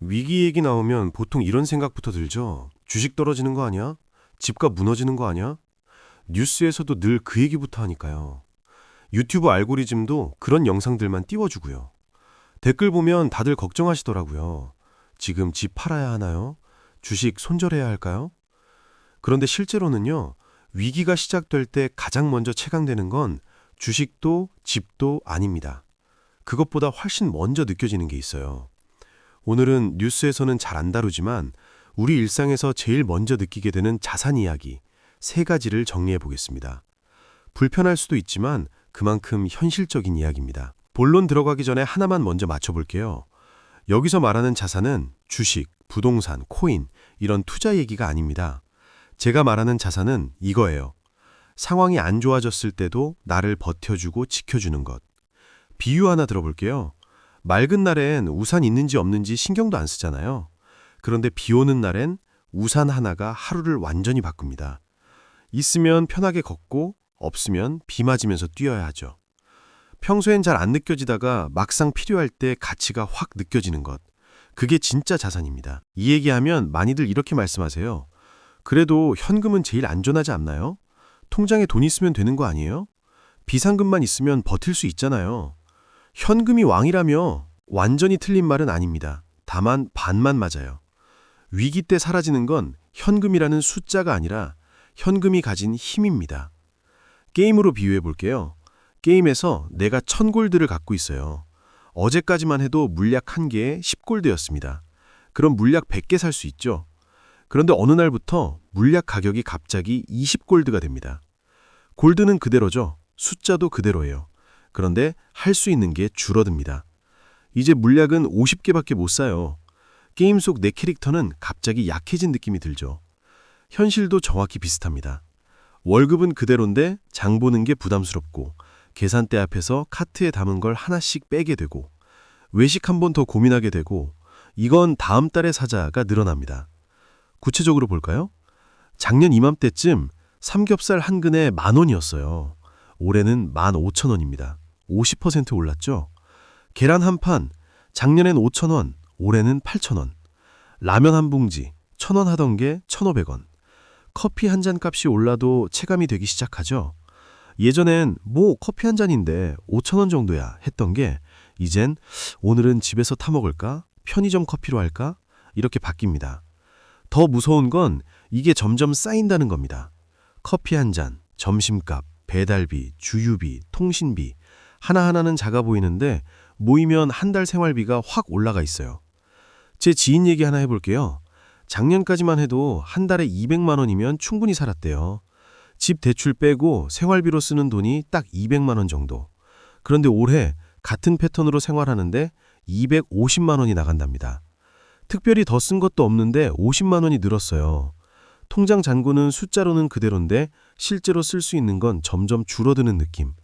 위기 얘기 나오면 보통 이런 생각부터 들죠. 주식 떨어지는 거 아니야? 집값 무너지는 거 아니야? 뉴스에서도 늘 그 얘기부터 하니까요. 유튜브 알고리즘도 그런 영상들만 띄워주고요. 댓글 보면 다들 걱정하시더라고요. 지금 집 팔아야 하나요? 주식 손절해야 할까요? 그런데 실제로는요, 위기가 시작될 때 가장 먼저 체감되는 건 주식도 집도 아닙니다. 그것보다 훨씬 먼저 느껴지는 게 있어요. 오늘은 뉴스에서는 잘 안 다루지만 우리 일상에서 제일 먼저 느끼게 되는 자산 이야기 세 가지를 정리해 보겠습니다. 불편할 수도 있지만 그만큼 현실적인 이야기입니다. 본론 들어가기 전에 하나만 먼저 맞춰볼게요. 여기서 말하는 자산은 주식, 부동산, 코인 이런 투자 얘기가 아닙니다. 제가 말하는 자산은 이거예요. 상황이 안 좋아졌을 때도 나를 버텨주고 지켜주는 것. 비유 하나 들어볼게요. 맑은 날엔 우산 있는지 없는지 신경도 안 쓰잖아요. 그런데 비 오는 날엔 우산 하나가 하루를 완전히 바꿉니다. 있으면 편하게 걷고 없으면 비 맞으면서 뛰어야 하죠. 평소엔 잘 안 느껴지다가 막상 필요할 때 가치가 확 느껴지는 것. 그게 진짜 자산입니다. 이 얘기하면 많이들 이렇게 말씀하세요. 그래도 현금은 제일 안전하지 않나요? 통장에 돈 있으면 되는 거 아니에요? 비상금만 있으면 버틸 수 있잖아요. 현금이 왕이라며 완전히 틀린 말은 아닙니다. 다만 반만 맞아요. 위기 때 사라지는 건 현금이라는 숫자가 아니라 현금이 가진 힘입니다. 게임으로 비유해 볼게요. 게임에서 내가 1000골드를 갖고 있어요. 어제까지만 해도 물약 1개에 10골드였습니다. 그럼 물약 100개 살 수 있죠? 그런데 어느 날부터 물약 가격이 갑자기 20골드가 됩니다. 골드는 그대로죠. 숫자도 그대로예요. 그런데 할 수 있는 게 줄어듭니다. 이제 물약은 50개밖에 못 사요. 게임 속 내 캐릭터는 갑자기 약해진 느낌이 들죠. 현실도 정확히 비슷합니다. 월급은 그대로인데 장 보는 게 부담스럽고 계산대 앞에서 카트에 담은 걸 하나씩 빼게 되고 외식 한 번 더 고민하게 되고 이건 다음 달에 사자가 늘어납니다. 구체적으로 볼까요? 작년 이맘때쯤 삼겹살 한 근에 10,000원이었어요. 올해는 15,000원입니다. 50% 올랐죠? 계란 한 판, 작년엔 5,000원, 올해는 8,000원. 라면 한 봉지, 1,000원 하던 게 1,500원. 커피 한 잔 값이 올라도 체감이 되기 시작하죠. 예전엔 뭐 커피 한 잔인데 5,000원 정도야 했던 게 이젠 오늘은 집에서 타 먹을까? 편의점 커피로 할까? 이렇게 바뀝니다. 더 무서운 건 이게 점점 쌓인다는 겁니다. 커피 한 잔, 점심값, 배달비, 주유비, 통신비 하나하나는 작아 보이는데 모이면 한 달 생활비가 확 올라가 있어요. 제 지인 얘기 하나 해볼게요. 작년까지만 해도 한 달에 200만 원이면 충분히 살았대요. 집 대출 빼고 생활비로 쓰는 돈이 딱 200만 원 정도. 그런데 올해 같은 패턴으로 생활하는데 250만 원이 나간답니다. 특별히 더 쓴 것도 없는데 50만 원이 늘었어요. 통장 잔고는 숫자로는 그대로인데 실제로 쓸 수 있는 건 점점 줄어드는 느낌.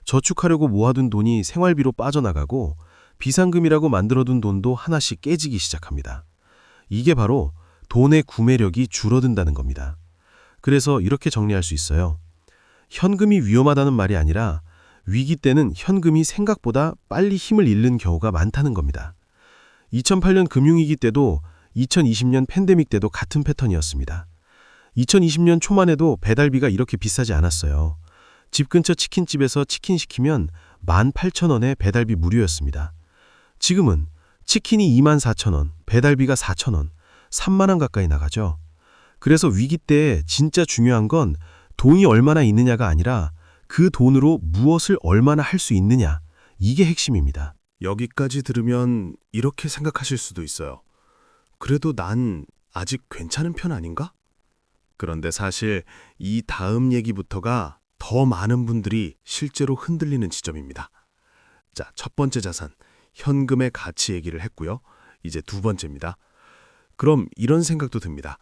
저축하려고 모아둔 돈이 생활비로 빠져나가고 비상금이라고 만들어둔 돈도 하나씩 깨지기 시작합니다. 이게 바로 돈의 구매력이 줄어든다는 겁니다. 그래서 이렇게 정리할 수 있어요. 현금이 위험하다는 말이 아니라 위기 때는 현금이 생각보다 빨리 힘을 잃는 경우가 많다는 겁니다. 2008년 금융위기 때도 2020년 팬데믹 때도 같은 패턴이었습니다. 2020년 초만 해도 배달비가 이렇게 비싸지 않았어요. 집 근처 치킨집에서 치킨 시키면 18,000원에 배달비 무료였습니다. 지금은 치킨이 24,000원, 배달비가 4,000원, 3만 원 가까이 나가죠. 그래서 위기 때 진짜 중요한 건 돈이 얼마나 있느냐가 아니라 그 돈으로 무엇을 얼마나 할 수 있느냐, 이게 핵심입니다. 여기까지 들으면 이렇게 생각하실 수도 있어요. 그래도 난 아직 괜찮은 편 아닌가? 그런데 사실 이 다음 얘기부터가 더 많은 분들이 실제로 흔들리는 지점입니다. 자, 첫 번째 자산, 현금의 가치 얘기를 했고요. 이제 두 번째입니다. 그럼 이런 생각도 듭니다.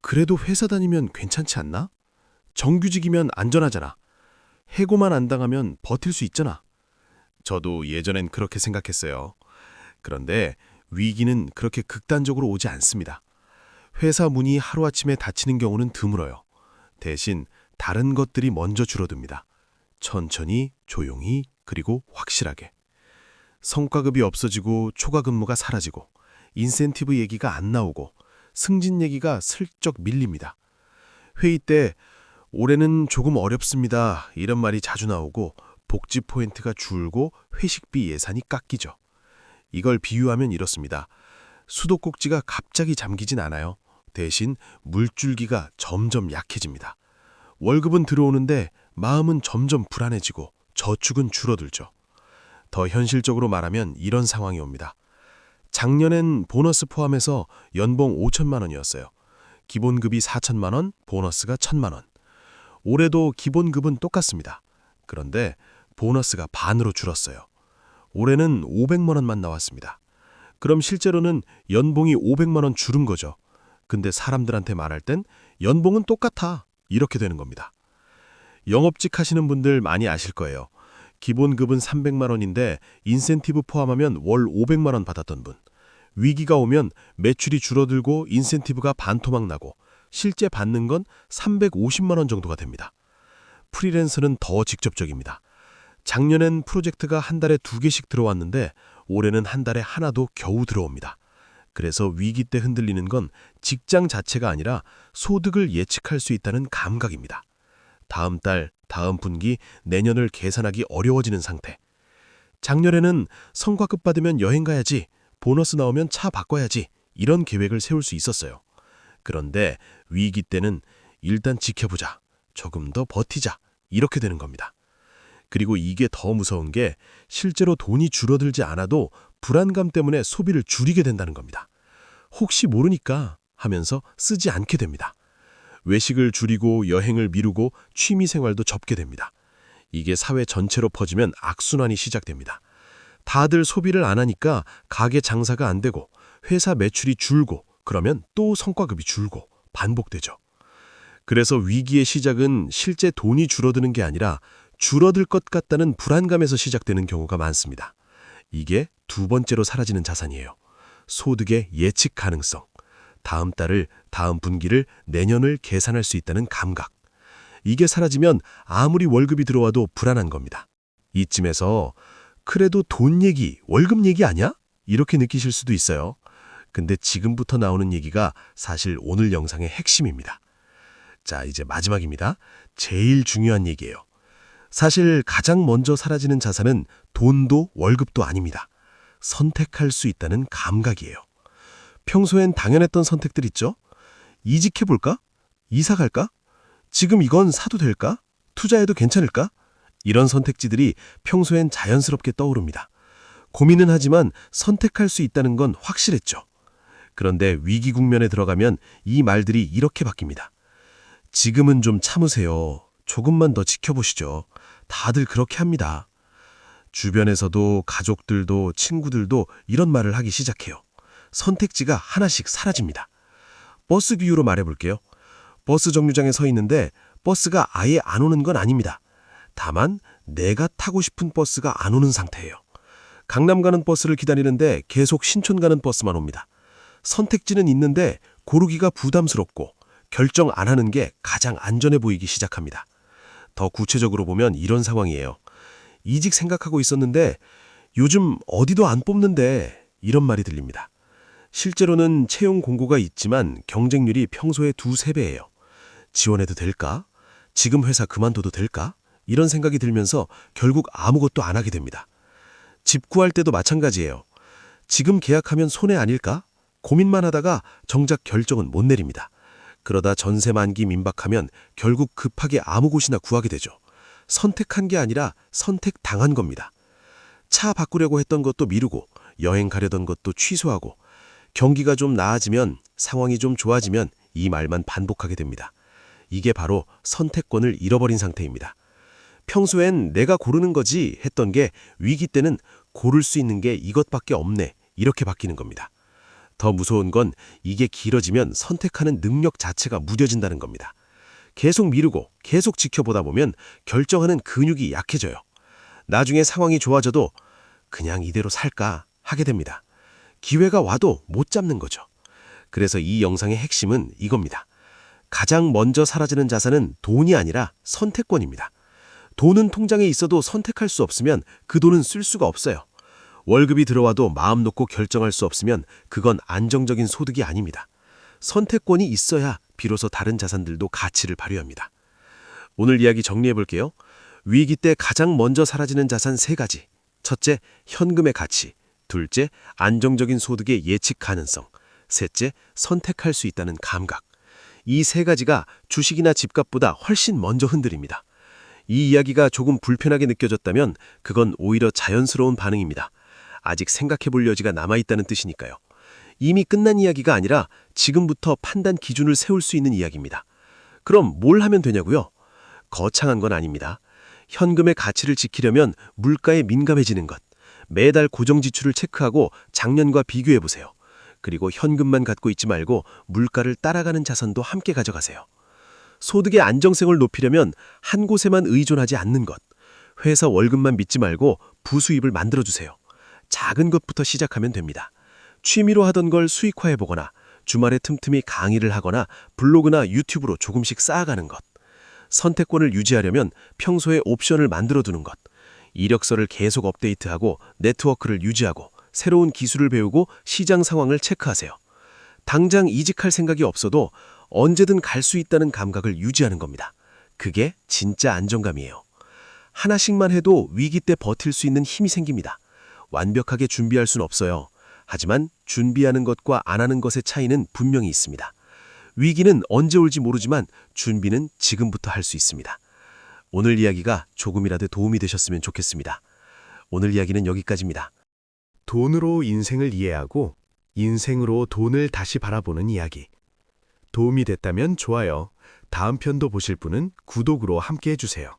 그래도 회사 다니면 괜찮지 않나? 정규직이면 안전하잖아. 해고만 안 당하면 버틸 수 있잖아. 저도 예전엔 그렇게 생각했어요. 그런데 위기는 그렇게 극단적으로 오지 않습니다. 회사 문이 하루아침에 닫히는 경우는 드물어요. 대신 다른 것들이 먼저 줄어듭니다. 천천히, 조용히, 그리고 확실하게. 성과급이 없어지고 초과 근무가 사라지고 인센티브 얘기가 안 나오고 승진 얘기가 슬쩍 밀립니다. 회의 때 올해는 조금 어렵습니다. 이런 말이 자주 나오고 복지 포인트가 줄고 회식비 예산이 깎이죠. 이걸 비유하면 이렇습니다. 수도꼭지가 갑자기 잠기진 않아요. 대신 물줄기가 점점 약해집니다. 월급은 들어오는데 마음은 점점 불안해지고 저축은 줄어들죠. 더 현실적으로 말하면 이런 상황이 옵니다. 작년엔 보너스 포함해서 연봉 5천만 원이었어요. 기본급이 4천만 원, 보너스가 1천만 원. 올해도 기본급은 똑같습니다. 그런데 보너스가 반으로 줄었어요. 올해는 500만 원만 나왔습니다. 그럼 실제로는 연봉이 500만 원 줄은 거죠. 근데 사람들한테 말할 땐 연봉은 똑같아. 이렇게 되는 겁니다. 영업직 하시는 분들 많이 아실 거예요. 기본급은 300만 원인데 인센티브 포함하면 월 500만 원 받았던 분. 위기가 오면 매출이 줄어들고 인센티브가 반토막 나고 실제 받는 건 350만 원 정도가 됩니다. 프리랜서는 더 직접적입니다. 작년엔 프로젝트가 한 달에 2개씩 들어왔는데 올해는 한 달에 하나도 겨우 들어옵니다. 그래서 위기 때 흔들리는 건 직장 자체가 아니라 소득을 예측할 수 있다는 감각입니다. 다음 달, 다음 분기, 내년을 계산하기 어려워지는 상태. 작년에는 성과급 받으면 여행 가야지, 보너스 나오면 차 바꿔야지 이런 계획을 세울 수 있었어요. 그런데 위기 때는 일단 지켜보자, 조금 더 버티자 이렇게 되는 겁니다. 그리고 이게 더 무서운 게 실제로 돈이 줄어들지 않아도 불안감 때문에 소비를 줄이게 된다는 겁니다. 혹시 모르니까 하면서 쓰지 않게 됩니다. 외식을 줄이고 여행을 미루고 취미생활도 접게 됩니다. 이게 사회 전체로 퍼지면 악순환이 시작됩니다. 다들 소비를 안 하니까 가게 장사가 안 되고 회사 매출이 줄고 그러면 또 성과급이 줄고 반복되죠. 그래서 위기의 시작은 실제 돈이 줄어드는 게 아니라 줄어들 것 같다는 불안감에서 시작되는 경우가 많습니다. 이게 두 번째로 사라지는 자산이에요. 소득의 예측 가능성. 다음 달을, 다음 분기를, 내년을 계산할 수 있다는 감각. 이게 사라지면 아무리 월급이 들어와도 불안한 겁니다. 이쯤에서 그래도 돈 얘기, 월급 얘기 아니야? 이렇게 느끼실 수도 있어요. 근데 지금부터 나오는 얘기가 사실 오늘 영상의 핵심입니다. 자, 이제 마지막입니다. 제일 중요한 얘기예요. 사실 가장 먼저 사라지는 자산은 돈도 월급도 아닙니다. 선택할 수 있다는 감각이에요. 평소엔 당연했던 선택들 있죠? 이직해볼까? 이사 갈까? 지금 이건 사도 될까? 투자해도 괜찮을까? 이런 선택지들이 평소엔 자연스럽게 떠오릅니다. 고민은 하지만 선택할 수 있다는 건 확실했죠. 그런데 위기 국면에 들어가면 이 말들이 이렇게 바뀝니다. 지금은 좀 참으세요. 조금만 더 지켜보시죠. 다들 그렇게 합니다. 주변에서도 가족들도 친구들도 이런 말을 하기 시작해요. 선택지가 하나씩 사라집니다. 버스 비유로 말해볼게요. 버스 정류장에 서 있는데 버스가 아예 안 오는 건 아닙니다. 다만 내가 타고 싶은 버스가 안 오는 상태예요. 강남 가는 버스를 기다리는데 계속 신촌 가는 버스만 옵니다. 선택지는 있는데 고르기가 부담스럽고 결정 안 하는 게 가장 안전해 보이기 시작합니다. 더 구체적으로 보면 이런 상황이에요. 이직 생각하고 있었는데 요즘 어디도 안 뽑는데 이런 말이 들립니다. 실제로는 채용 공고가 있지만 경쟁률이 평소의 2~3배예요. 지원해도 될까? 지금 회사 그만둬도 될까? 이런 생각이 들면서 결국 아무것도 안 하게 됩니다. 집 구할 때도 마찬가지예요. 지금 계약하면 손해 아닐까? 고민만 하다가 정작 결정은 못 내립니다. 그러다 전세 만기 민박하면 결국 급하게 아무 곳이나 구하게 되죠. 선택한 게 아니라 선택당한 겁니다. 차 바꾸려고 했던 것도 미루고 여행 가려던 것도 취소하고 경기가 좀 나아지면 상황이 좀 좋아지면 이 말만 반복하게 됩니다. 이게 바로 선택권을 잃어버린 상태입니다. 평소엔 내가 고르는 거지 했던 게 위기 때는 고를 수 있는 게 이것밖에 없네 이렇게 바뀌는 겁니다. 더 무서운 건 이게 길어지면 선택하는 능력 자체가 무뎌진다는 겁니다. 계속 미루고 계속 지켜보다 보면 결정하는 근육이 약해져요. 나중에 상황이 좋아져도 그냥 이대로 살까 하게 됩니다. 기회가 와도 못 잡는 거죠. 그래서 이 영상의 핵심은 이겁니다. 가장 먼저 사라지는 자산은 돈이 아니라 선택권입니다. 돈은 통장에 있어도 선택할 수 없으면 그 돈은 쓸 수가 없어요. 월급이 들어와도 마음 놓고 결정할 수 없으면 그건 안정적인 소득이 아닙니다. 선택권이 있어야 비로소 다른 자산들도 가치를 발휘합니다. 오늘 이야기 정리해 볼게요. 위기 때 가장 먼저 사라지는 자산 3가지. 첫째, 현금의 가치. 둘째, 안정적인 소득의 예측 가능성. 셋째, 선택할 수 있다는 감각. 이 3가지가 주식이나 집값보다 훨씬 먼저 흔들립니다. 이 이야기가 조금 불편하게 느껴졌다면 그건 오히려 자연스러운 반응입니다. 아직 생각해 볼 여지가 남아있다는 뜻이니까요. 이미 끝난 이야기가 아니라 지금부터 판단 기준을 세울 수 있는 이야기입니다. 그럼 뭘 하면 되냐고요? 거창한 건 아닙니다. 현금의 가치를 지키려면 물가에 민감해지는 것, 매달 고정 지출을 체크하고 작년과 비교해 보세요. 그리고 현금만 갖고 있지 말고 물가를 따라가는 자산도 함께 가져가세요. 소득의 안정성을 높이려면 한 곳에만 의존하지 않는 것, 회사 월급만 믿지 말고 부수입을 만들어주세요. 작은 것부터 시작하면 됩니다. 취미로 하던 걸 수익화해보거나 주말에 틈틈이 강의를 하거나 블로그나 유튜브로 조금씩 쌓아가는 것. 선택권을 유지하려면 평소에 옵션을 만들어두는 것. 이력서를 계속 업데이트하고 네트워크를 유지하고 새로운 기술을 배우고 시장 상황을 체크하세요. 당장 이직할 생각이 없어도 언제든 갈 수 있다는 감각을 유지하는 겁니다. 그게 진짜 안정감이에요. 하나씩만 해도 위기 때 버틸 수 있는 힘이 생깁니다. 완벽하게 준비할 순 없어요. 하지만 준비하는 것과 안 하는 것의 차이는 분명히 있습니다. 위기는 언제 올지 모르지만 준비는 지금부터 할 수 있습니다. 오늘 이야기가 조금이라도 도움이 되셨으면 좋겠습니다. 오늘 이야기는 여기까지입니다. 돈으로 인생을 이해하고 인생으로 돈을 다시 바라보는 이야기. 도움이 됐다면 좋아요. 다음 편도 보실 분은 구독으로 함께 해주세요.